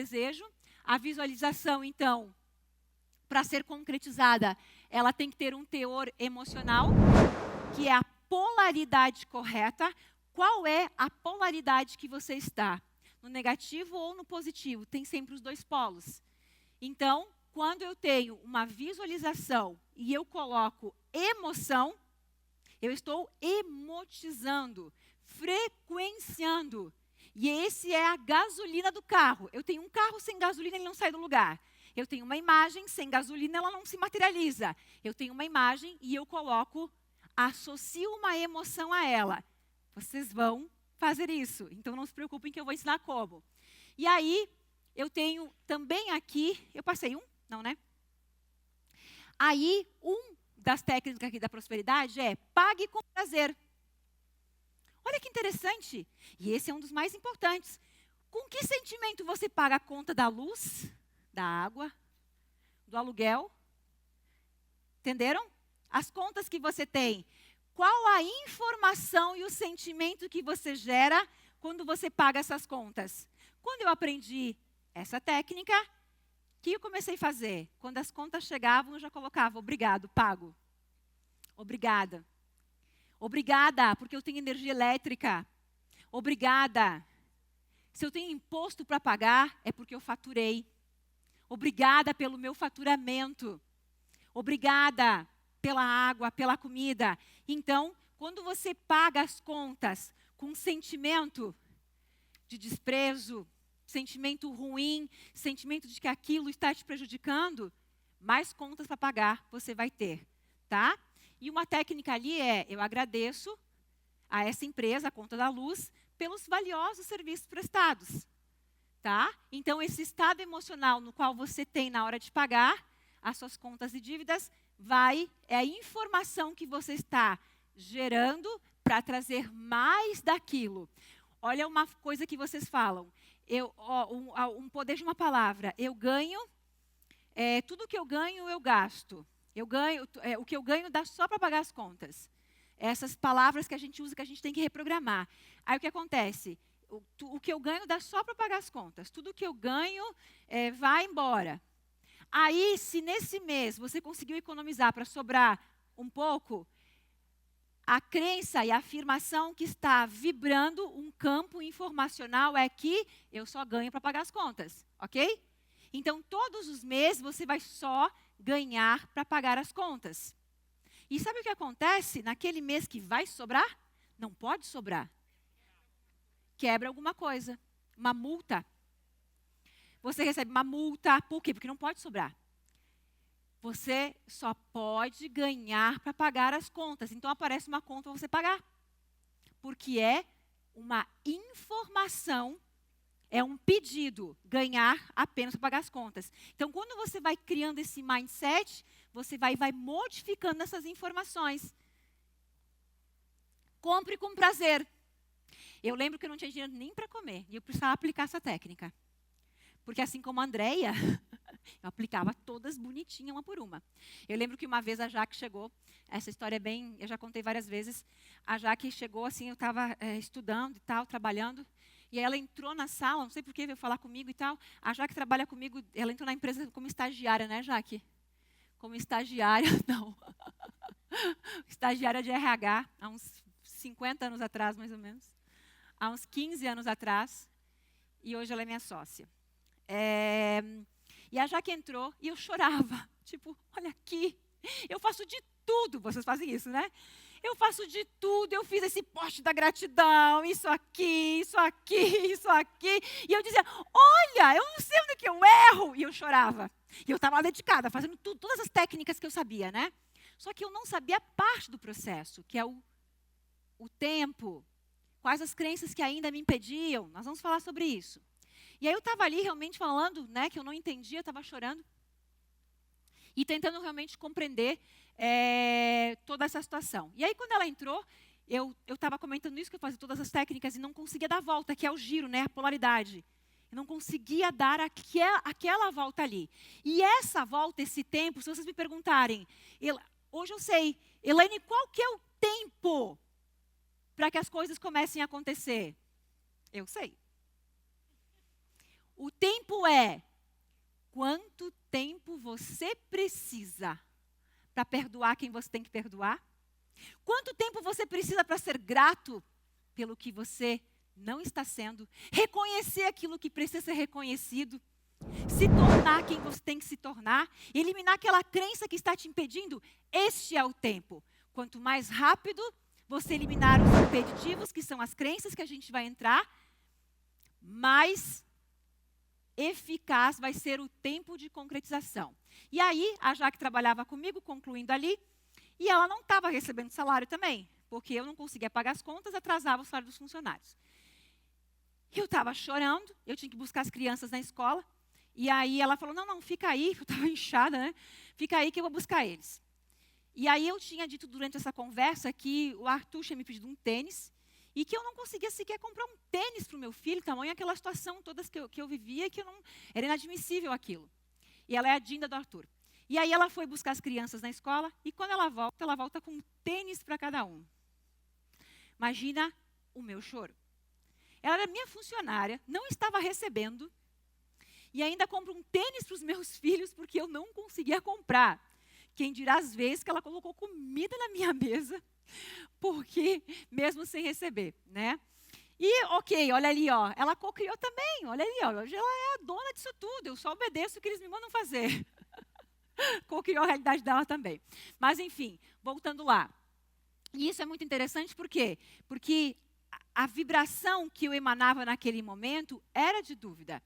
desejo. A visualização, então, para ser concretizada, ela tem que ter um teor emocional, que é a polaridade correta. Qual é a polaridade que você está? No negativo ou no positivo? Tem sempre os dois polos. Então, quando eu tenho uma visualização e eu coloco emoção, eu estou emotizando, frequenciando. E esse é a gasolina do carro. Eu tenho um carro sem gasolina, ele não sai do lugar. Eu tenho uma imagem sem gasolina, ela não se materializa. Eu tenho uma imagem e eu coloco, associo uma emoção a ela. Vocês vão fazer isso. Então não se preocupem que eu vou ensinar como. E aí, eu tenho também aqui, eu passei um? Não, né? Aí, das técnicas aqui da prosperidade é pague com prazer. Olha que interessante. E esse é um dos mais importantes. Com que sentimento você paga a conta da luz, da água, do aluguel? Entenderam? As contas que você tem. Qual a informação e o sentimento que você gera quando você paga essas contas? Quando eu aprendi essa técnica, o que eu comecei a fazer? Quando as contas chegavam, eu já colocava, obrigado, pago. Obrigada. Obrigada, porque eu tenho energia elétrica. Obrigada. Se eu tenho imposto para pagar, é porque eu faturei. Obrigada pelo meu faturamento. Obrigada pela água, pela comida. Então, quando você paga as contas com sentimento de desprezo, sentimento ruim, sentimento de que aquilo está te prejudicando, mais contas para pagar você vai ter, tá? E uma técnica ali é, eu agradeço a essa empresa, a conta da luz, pelos valiosos serviços prestados, tá? Então, esse estado emocional no qual você tem na hora de pagar as suas contas e dívidas, é a informação que você está gerando para trazer mais daquilo. Olha uma coisa que vocês falam, um poder de uma palavra, eu ganho, tudo que eu ganho, eu gasto. O que eu ganho dá só para pagar as contas. Essas palavras que a gente usa, que a gente tem que reprogramar. Aí o que acontece? O que eu ganho dá só para pagar as contas. Tudo que eu ganho vai embora. Aí, se nesse mês você conseguiu economizar para sobrar um pouco, a crença e a afirmação que está vibrando um campo informacional é que eu só ganho para pagar as contas, ok? Então, todos os meses você vai só ganhar para pagar as contas. E sabe o que acontece naquele mês que vai sobrar? Não pode sobrar. Quebra alguma coisa, uma multa. Você recebe uma multa, por quê? Porque não pode sobrar. Você só pode ganhar para pagar as contas. Então, aparece uma conta para você pagar. Porque é uma informação, é um pedido, ganhar apenas para pagar as contas. Então, quando você vai criando esse mindset, você vai modificando essas informações. Compre com prazer. Eu lembro que eu não tinha dinheiro nem para comer. E eu precisava aplicar essa técnica. Porque assim como a Andréia, eu aplicava todas bonitinha, uma por uma. Eu lembro que uma vez a Jaque chegou, essa história é bem, eu já contei várias vezes, a Jaque chegou assim, eu estava estudando e tal, trabalhando, e aí ela entrou na sala, não sei por que veio falar comigo e tal, a Jaque trabalha comigo, ela entrou na empresa como estagiária, né, Jaque? Como estagiária, não. Estagiária de RH, há uns 50 anos atrás, mais ou menos. Há uns 15 anos atrás, e hoje ela é minha sócia. E a Jaque entrou e eu chorava. Tipo, olha aqui, eu faço de tudo. Vocês fazem isso, né? Eu faço de tudo, eu fiz esse poste da gratidão, isso aqui, isso aqui, isso aqui. E eu dizia, olha, eu não sei onde que eu erro. E eu chorava. E eu estava lá dedicada, fazendo tudo, todas as técnicas que eu sabia, né? Só que eu não sabia parte do processo, que é o tempo. Quais as crenças que ainda me impediam. Nós vamos falar sobre isso. E aí eu estava ali realmente falando, né, que eu não entendia, estava chorando. E tentando realmente compreender toda essa situação. E aí quando ela entrou, eu estava comentando isso, que eu fazia todas as técnicas e não conseguia dar a volta, que é o giro, né, a polaridade. Eu não conseguia dar aquela volta ali. E essa volta, esse tempo, se vocês me perguntarem, hoje eu sei, Elaine, qual que é o tempo para que as coisas comecem a acontecer? Eu sei. O tempo é quanto tempo você precisa para perdoar quem você tem que perdoar? Quanto tempo você precisa para ser grato pelo que você não está sendo? Reconhecer aquilo que precisa ser reconhecido? Se tornar quem você tem que se tornar? Eliminar aquela crença que está te impedindo? Este é o tempo. Quanto mais rápido você eliminar os impeditivos, que são as crenças que a gente vai entrar, mais eficaz vai ser o tempo de concretização. E aí, a Jaque trabalhava comigo, concluindo ali, e ela não estava recebendo salário também, porque eu não conseguia pagar as contas, atrasava o salário dos funcionários. Eu estava chorando, eu tinha que buscar as crianças na escola, e aí ela falou, não, fica aí, eu estava inchada, né? Fica aí que eu vou buscar eles. E aí eu tinha dito durante essa conversa que o Arthur tinha me pedido um tênis, e que eu não conseguia sequer comprar um tênis para o meu filho, tamanho aquela situação toda que eu vivia, que era inadmissível aquilo. E ela é a Dinda do Arthur. E aí ela foi buscar as crianças na escola, e quando ela volta com um tênis para cada um. Imagina o meu choro. Ela era minha funcionária, não estava recebendo, e ainda compra um tênis para os meus filhos, porque eu não conseguia comprar. Quem dirá às vezes que ela colocou comida na minha mesa, porque mesmo sem receber, né? E, ok, olha ali, ó, ela cocriou também, olha ali, ó, hoje ela é a dona disso tudo, eu só obedeço o que eles me mandam fazer. Cocriou a realidade dela também. Mas, enfim, voltando lá. E isso é muito interessante, por quê? Porque a vibração que eu emanava naquele momento era de dúvida,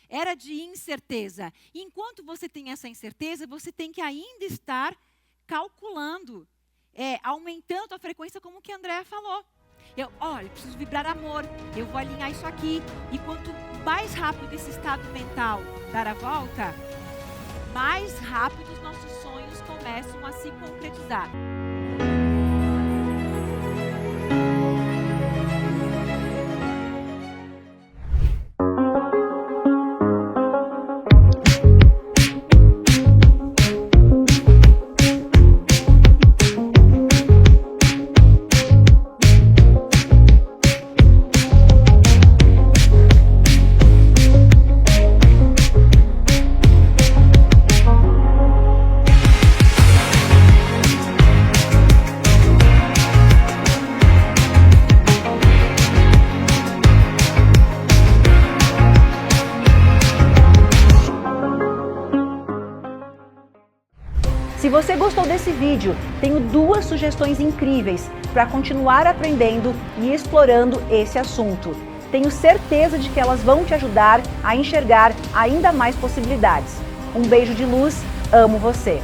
era de incerteza. E enquanto você tem essa incerteza, você tem que ainda estar calculando, aumentando a frequência, como que a Andréa falou. Eu preciso vibrar amor, eu vou alinhar isso aqui. E quanto mais rápido esse estado mental dar a volta, mais rápido os nossos sonhos começam a se concretizar. Se você gostou desse vídeo, tenho 2 sugestões incríveis para continuar aprendendo e explorando esse assunto. Tenho certeza de que elas vão te ajudar a enxergar ainda mais possibilidades. Um beijo de luz, amo você!